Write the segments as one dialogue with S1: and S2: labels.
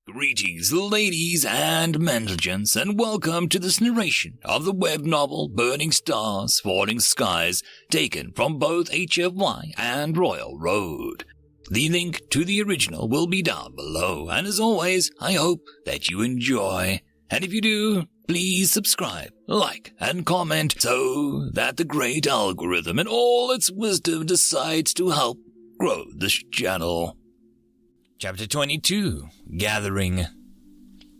S1: Greetings, ladies and gentlemen, and welcome to this narration of the web novel Burning Stars, Falling Skies, taken from both HFY and Royal Road. The link to the original will be down below, and as always, I hope that you enjoy. And if you do, please subscribe, like, and comment so that the great algorithm and all its wisdom decides to help grow this channel. Chapter 22, Gathering.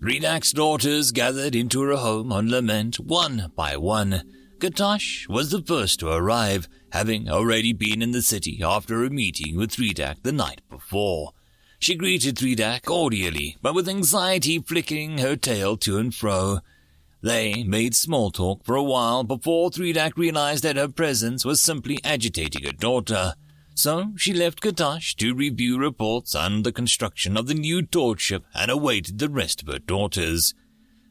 S1: Thridak's daughters gathered into her home on lament one by one. Katash was the first to arrive, having already been in the city after a meeting with Thridak the night before. She greeted Thridak cordially, but with anxiety flicking her tail to and fro. They made small talk for a while before Thridak realized that her presence was simply agitating her daughter. So she left Katash to review reports on the construction of the new torch ship and awaited the rest of her daughters.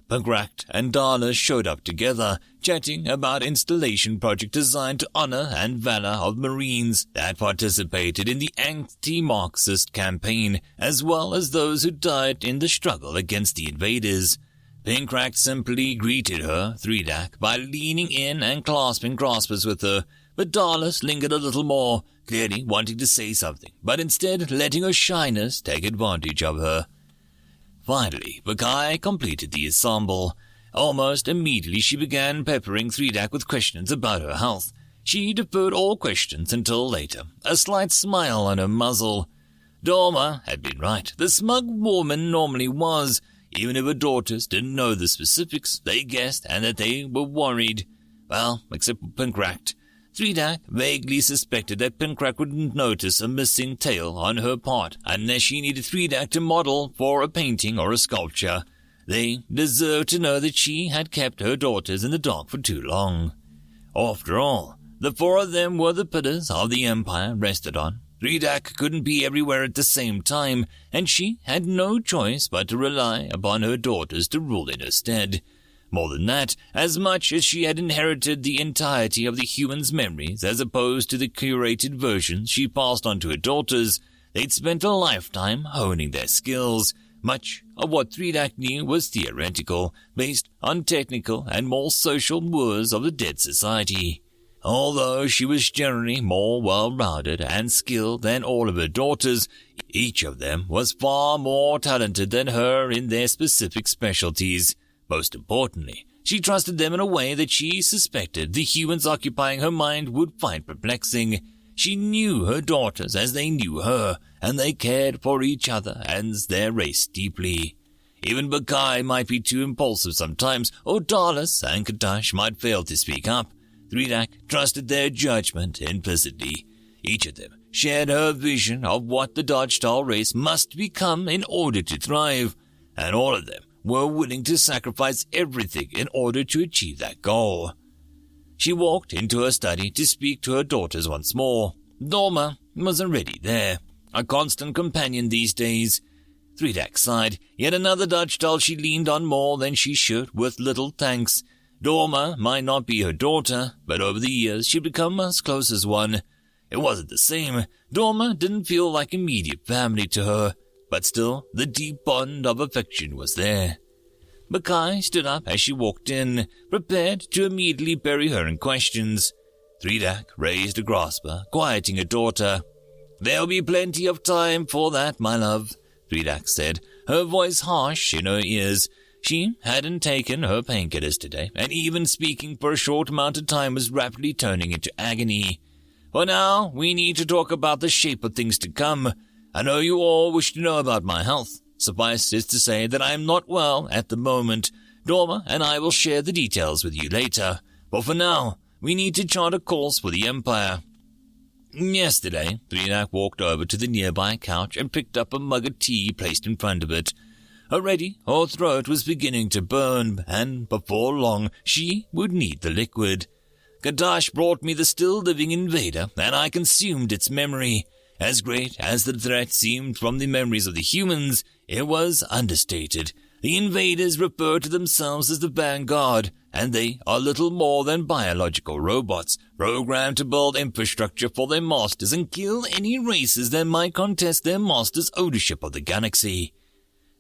S1: Pagrakt and Darla showed up together, chatting about installation project designed to honor and valor of Marines that participated in the anti-Marxist campaign, as well as those who died in the struggle against the invaders. Pagrakt simply greeted her, Thridak, by leaning in and clasping graspers with her, but Darla lingered a little more, clearly wanting to say something, but instead letting her shyness take advantage of her. Finally, Bakai completed the ensemble. Almost immediately she began peppering Thridak with questions about her health. She deferred all questions until later, a slight smile on her muzzle. Dorma had been right. The smug woman normally was. Even if her daughters didn't know the specifics, they guessed and that they were worried. Well, except for Pagrakt. Thridak vaguely suspected that Pagrakt wouldn't notice a missing tail on her part unless she needed Thridak to model for a painting or a sculpture. They deserved to know that she had kept her daughters in the dark for too long. After all, the four of them were the pillars of the Empire rested on. Thridak couldn't be everywhere at the same time, and she had no choice but to rely upon her daughters to rule in her stead. More than that, as much as she had inherited the entirety of the human's memories as opposed to the curated versions she passed on to her daughters, they'd spent a lifetime honing their skills. Much of what Thridak knew was theoretical, based on technical and more social moors of the dead society. Although she was generally more well-rounded and skilled than all of her daughters, each of them was far more talented than her in their specific specialties. Most importantly, she trusted them in a way that she suspected the humans occupying her mind would find perplexing. She knew her daughters as they knew her, and they cared for each other and their race deeply. Even Bakai might be too impulsive sometimes, or Darla and Katash might fail to speak up. Thridak trusted their judgment implicitly. Each of them shared her vision of what the Dragzoon race must become in order to thrive, and all of them were willing to sacrifice everything in order to achieve that goal. She walked into her study to speak to her daughters once more. Dorma was already there, a constant companion these days. Thridak sighed. Yet another Dragzoon she leaned on more than she should, with little thanks. Dorma might not be her daughter, but over the years she'd become as close as one. It wasn't the same. Dorma didn't feel like immediate family to her, but still the deep bond of affection was there. Bakai stood up as she walked in, prepared to immediately bury her in questions. Thridak raised a grasper, quieting her daughter. "There'll be plenty of time for that, my love," Thridak said, her voice harsh in her ears. She hadn't taken her painkillers today, and even speaking for a short amount of time was rapidly turning into agony. "For now, we need to talk about the shape of things to come. I know you all wish to know about my health. Suffice it to say that I am not well at the moment. Dorma and I will share the details with you later. But for now, we need to chart a course for the Empire." Yesterday, Thridak walked over to the nearby couch and picked up a mug of tea placed in front of it. Already, her throat was beginning to burn, and before long, she would need the liquid. Katash brought me the still-living invader, and I consumed its memory. As great as the threat seemed from the memories of the humans, it was understated. The invaders refer to themselves as the Vanguard, and they are little more than biological robots, programmed to build infrastructure for their masters and kill any races that might contest their masters' ownership of the galaxy.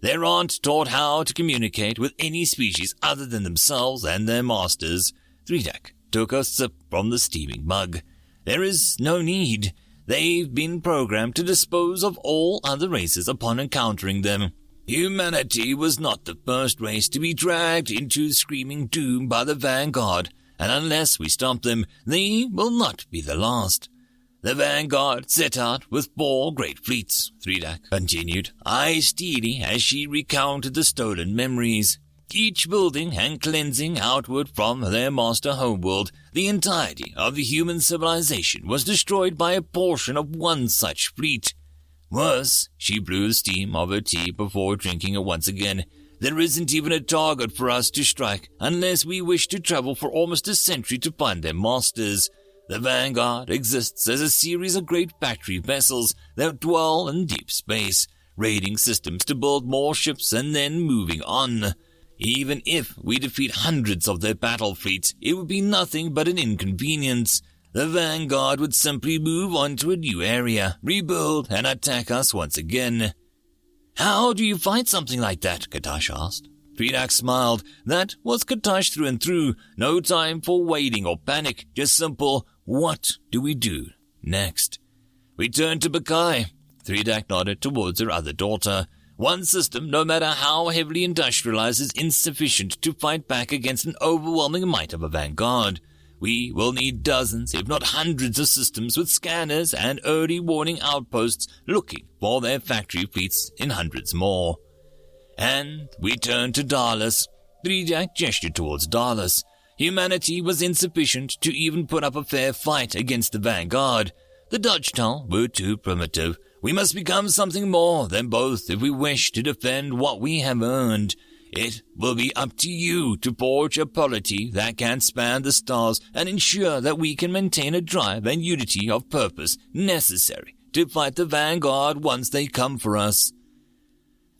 S1: They aren't taught how to communicate with any species other than themselves and their masters. Threedak took a sip from the steaming mug. There is no need. They've been programmed to dispose of all other races upon encountering them. Humanity was not the first race to be dragged into screaming doom by the Vanguard, and unless we stop them, they will not be the last. The Vanguard set out with 4 great fleets, Threedak continued, eyes steely as she recounted the stolen memories. Each building and cleansing outward from their master homeworld, the entirety of the human civilization was destroyed by a portion of one such fleet. Worse, she blew the steam of her tea before drinking it once again. There isn't even a target for us to strike unless we wish to travel for almost a century to find their masters. The Vanguard exists as a series of great factory vessels that dwell in deep space, raiding systems to build more ships and then moving on. Even if we defeat hundreds of their battle fleets, it would be nothing but an inconvenience. The Vanguard would simply move on to a new area, rebuild, and attack us once again. How do you fight something like that? Katash asked. Threedak smiled. That was Katash through and through. No time for waiting or panic. Just simple, what do we do next? We turned to Bakai. Threedak nodded towards her other daughter. One system, no matter how heavily industrialized, is insufficient to fight back against an overwhelming might of a Vanguard. We will need dozens, if not hundreds of systems with scanners and early warning outposts looking for their factory fleets in hundreds more. And we turned to Dallas. Threedak gestured towards Dallas. Humanity was insufficient to even put up a fair fight against the Vanguard. The Dutchtal were too primitive. We must become something more than both if we wish to defend what we have earned. It will be up to you to forge a polity that can span the stars and ensure that we can maintain a drive and unity of purpose necessary to fight the Vanguard once they come for us.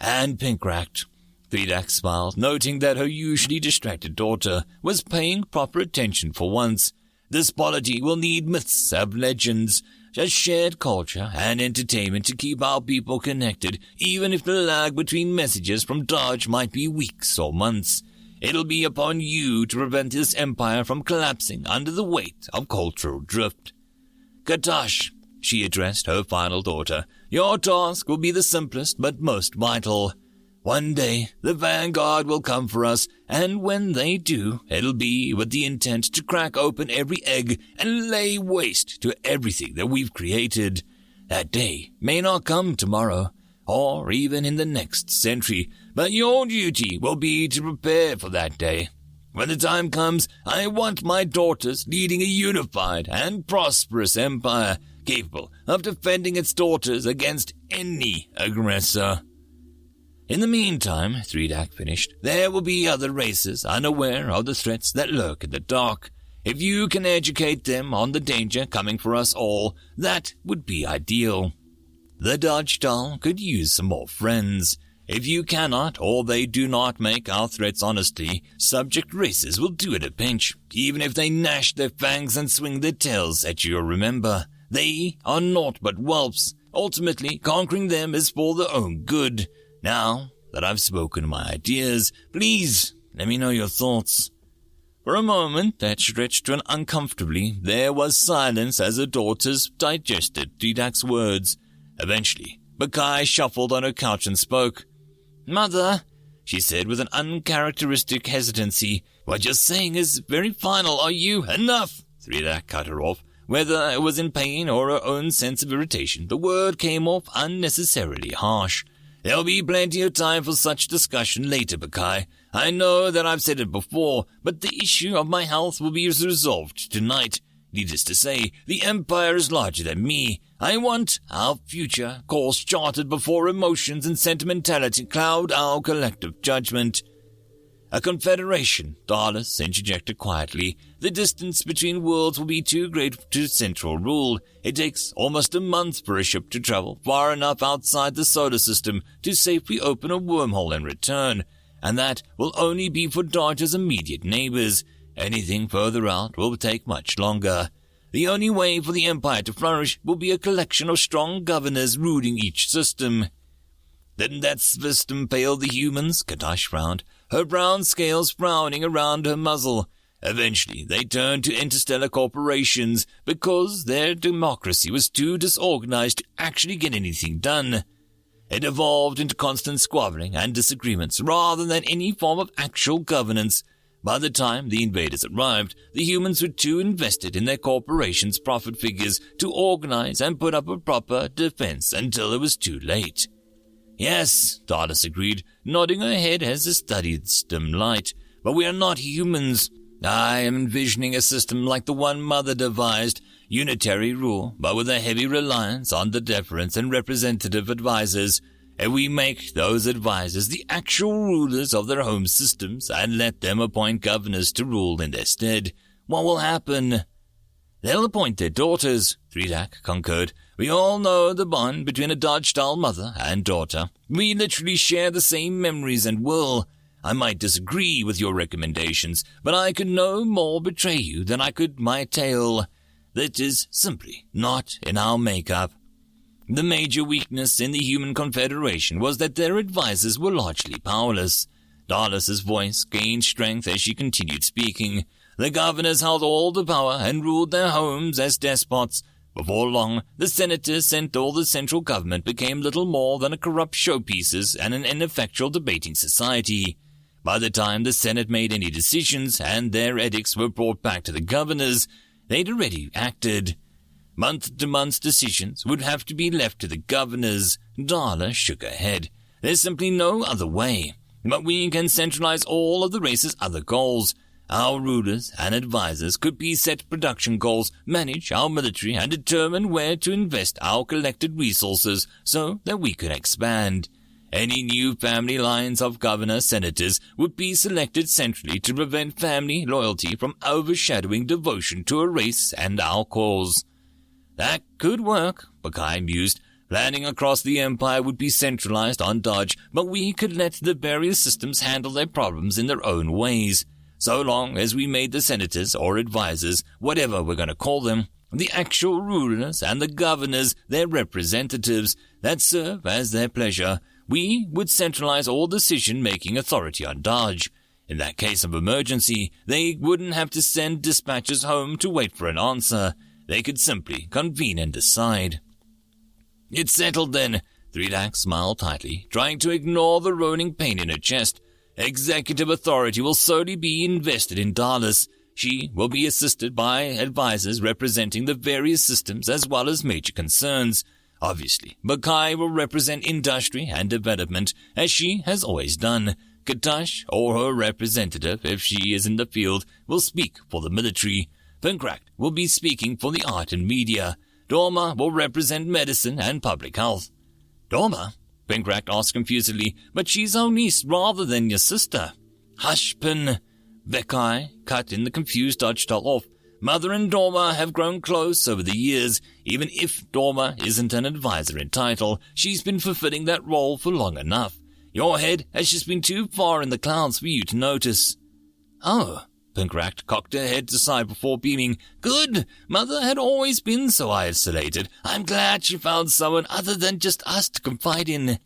S1: And Pinkrat. Threedak smiled, noting that her usually distracted daughter was paying proper attention for once. This polity will need myths of legends, a shared culture and entertainment to keep our people connected, even if the lag between messages from Dodge might be weeks or months. It'll be upon you to prevent this empire from collapsing under the weight of cultural drift. Katash, she addressed her final daughter, your task will be the simplest but most vital. One day, the Vanguard will come for us, and when they do, it'll be with the intent to crack open every egg and lay waste to everything that we've created. That day may not come tomorrow, or even in the next century, but your duty will be to prepare for that day. When the time comes, I want my daughters leading a unified and prosperous empire, capable of defending its daughters against any aggressor. In the meantime, Threedak finished, there will be other races unaware of the threats that lurk in the dark. If you can educate them on the danger coming for us all, that would be ideal. The Dodgedal could use some more friends. If you cannot, or they do not make our threats honestly, subject races will do it a pinch, even if they gnash their fangs and swing their tails at you. Remember, they are naught but whelps. Ultimately, conquering them is for their own good. Now that I've spoken my ideas, please let me know your thoughts. For a moment that stretched to an uncomfortably, there was silence as her daughters digested Threedak's words. Eventually, Bakai shuffled on her couch and spoke. Mother, she said with an uncharacteristic hesitancy, what you're saying is very final, are you? Enough! Threedak cut her off. Whether it was in pain or her own sense of irritation, the word came off unnecessarily harsh. There'll be plenty of time for such discussion later, Bakai. I know that I've said it before, but the issue of my health will be resolved tonight. Needless to say, the Empire is larger than me. I want our future course charted before emotions and sentimentality cloud our collective judgment. A confederation, Dallas interjected quietly. The distance between worlds will be too great to central rule. It takes almost a month for a ship to travel far enough outside the solar system to safely open a wormhole and return, and that will only be for Dodge's immediate neighbors. Anything further out will take much longer. The only way for the Empire to flourish will be a collection of strong governors ruling each system. Didn't that system fail the humans? Katash frowned, her brown scales frowning around her muzzle. Eventually, they turned to interstellar corporations because their democracy was too disorganized to actually get anything done. It evolved into constant squabbling and disagreements rather than any form of actual governance. By the time the invaders arrived, the humans were too invested in their corporations' profit figures to organize and put up a proper defense until it was too late. Yes, Dallas agreed, nodding her head as the studied dim light. But we are not humans. I am envisioning a system like the one Mother devised, unitary rule, but with a heavy reliance on the deference and representative advisors. And we make those advisors the actual rulers of their home systems and let them appoint governors to rule in their stead. What will happen? They'll appoint their daughters, Thredak concurred. We all know the bond between a DarkStar mother and daughter. We literally share the same memories and will. I might disagree with your recommendations, but I could no more betray you than I could my tail. That is simply not in our makeup. The major weakness in the human confederation was that their advisors were largely powerless. Darlas's voice gained strength as she continued speaking. The governors held all the power and ruled their homes as despots. Before long, the senators sent all the central government became little more than a corrupt showpieces and an ineffectual debating society. By the time the Senate made any decisions and their edicts were brought back to the governors, they'd already acted. Month-to-month decisions would have to be left to the governors. Darla shook her head. There's simply no other way. But we can centralize all of the race's other goals. Our rulers and advisors could be set production goals, manage our military, and determine where to invest our collected resources so that we could expand. Any new family lines of governor-senators would be selected centrally to prevent family loyalty from overshadowing devotion to a race and our cause. That could work, Bakai mused. Planning across the Empire would be centralized on Dodge, but we could let the various systems handle their problems in their own ways. So long as we made the senators or advisors, whatever we're going to call them, the actual rulers and the governors their representatives that serve as their pleasure, we would centralize all decision-making authority on Dodge. In that case of emergency, they wouldn't have to send dispatchers home to wait for an answer. They could simply convene and decide. It's settled then, Thredak smiled tightly, trying to ignore the roaring pain in her chest. Executive authority will solely be invested in Dallas. She will be assisted by advisors representing the various systems as well as major concerns. Obviously, Bakai will represent industry and development, as she has always done. Katash, or her representative, if she is in the field, will speak for the military. Pankrak will be speaking for the art and media. Dorma will represent medicine and public health. Dorma? Pankrak asked confusedly, but she's our niece rather than your sister. Hush, Pin. Bakai cut in the confused DarkStar off. Mother and Dorma have grown close over the years. Even if Dorma isn't an advisor in title, she's been fulfilling that role for long enough. Your head has just been too far in the clouds for you to notice. Oh, Pankrak cocked her head to side before beaming. Good! Mother had always been so isolated. I'm glad she found someone other than just us to confide in.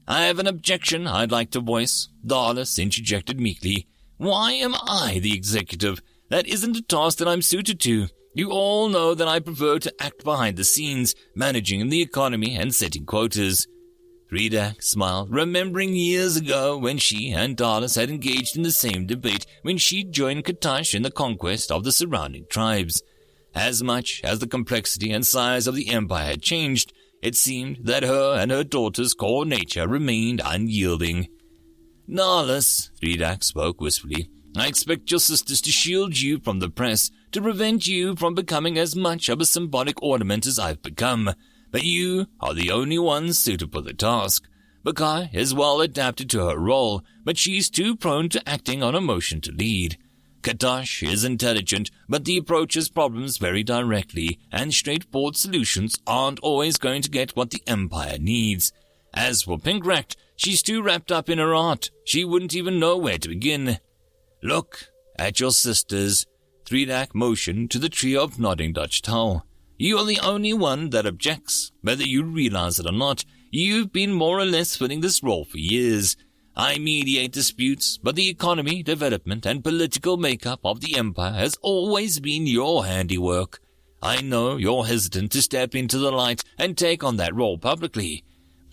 S1: I have an objection I'd like to voice, Darlas interjected meekly. Why am I the executive? That isn't a task that I'm suited to. You all know that I prefer to act behind the scenes, managing the economy and setting quotas. Thredak smiled, remembering years ago when she and Darlas had engaged in the same debate when she joined Katash in the conquest of the surrounding tribes. As much as the complexity and size of the empire had changed, it seemed that her and her daughter's core nature remained unyielding. Darlas, Thredak spoke wistfully, I expect your sisters to shield you from the press, to prevent you from becoming as much of a symbolic ornament as I've become. But you are the only one suited for the task. Bakai is well adapted to her role, but she's too prone to acting on emotion to lead. Katash is intelligent, but he approaches problems very directly, and straightforward solutions aren't always going to get what the Empire needs. As for Pankrak, she's too wrapped up in her art. She wouldn't even know where to begin. Look at your sisters. Thredak motioned to the trio of nodding DarkStar. You are the only one that objects. Whether you realize it or not, you've been more or less filling this role for years. I mediate disputes, but the economy, development, and political makeup of the Empire has always been your handiwork. I know you're hesitant to step into the light and take on that role publicly,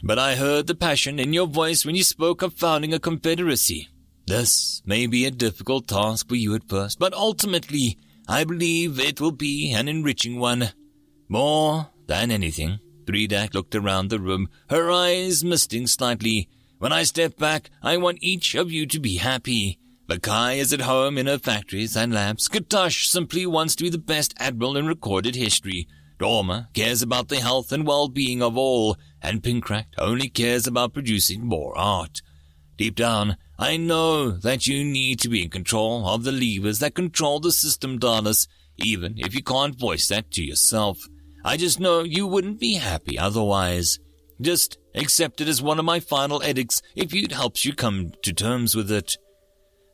S1: but I heard the passion in your voice when you spoke of founding a confederacy. This may be a difficult task for you at first, but ultimately, I believe it will be an enriching one. More than anything, Threedak looked around the room, her eyes misting slightly. When I step back, I want each of you to be happy. Bakai is at home in her factories and labs. Katosh simply wants to be the best admiral in recorded history. Dorma cares about the health and well-being of all, and Pinkrat only cares about producing more art. Deep down, I know that you need to be in control of the levers that control the system, Dallas, even if you can't voice that to yourself. I just know you wouldn't be happy otherwise. Just accept it as one of my final edicts if it helps you come to terms with it.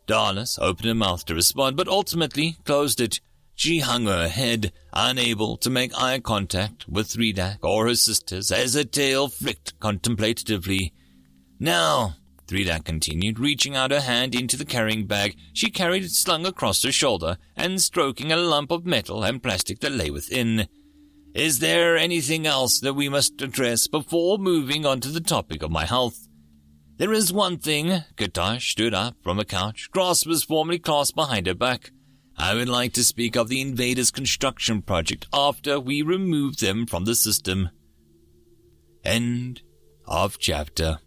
S1: Dallas opened her mouth to respond, but ultimately closed it. She hung her head, unable to make eye contact with Threedak or her sisters, as her tail flicked contemplatively. Now, Threedak continued, reaching out her hand into the carrying bag she carried slung across her shoulder and stroking a lump of metal and plastic that lay within. Is there anything else that we must address before moving on to the topic of my health? There is one thing. Katosh stood up from a couch, grasp was formally clasped behind her back. I would like to speak of the Invaders construction project after we remove them from the system. End of chapter.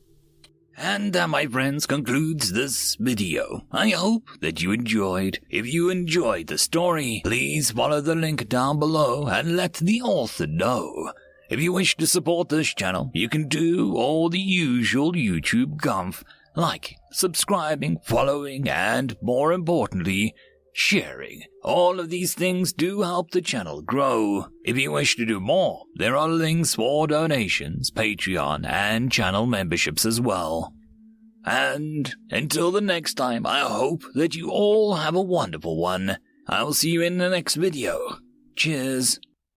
S2: And that, my friends, concludes this video. I hope that you enjoyed. If you enjoyed the story, please follow the link down below and let the author know. If you wish to support this channel, you can do all the usual YouTube gumph, like subscribing, following, and more importantly, sharing. All of these things do help the channel grow. If you wish to do more, there are links for donations, Patreon, and channel memberships as well. And until the next time, I hope that you all have a wonderful one. I'll see you in the next video. Cheers.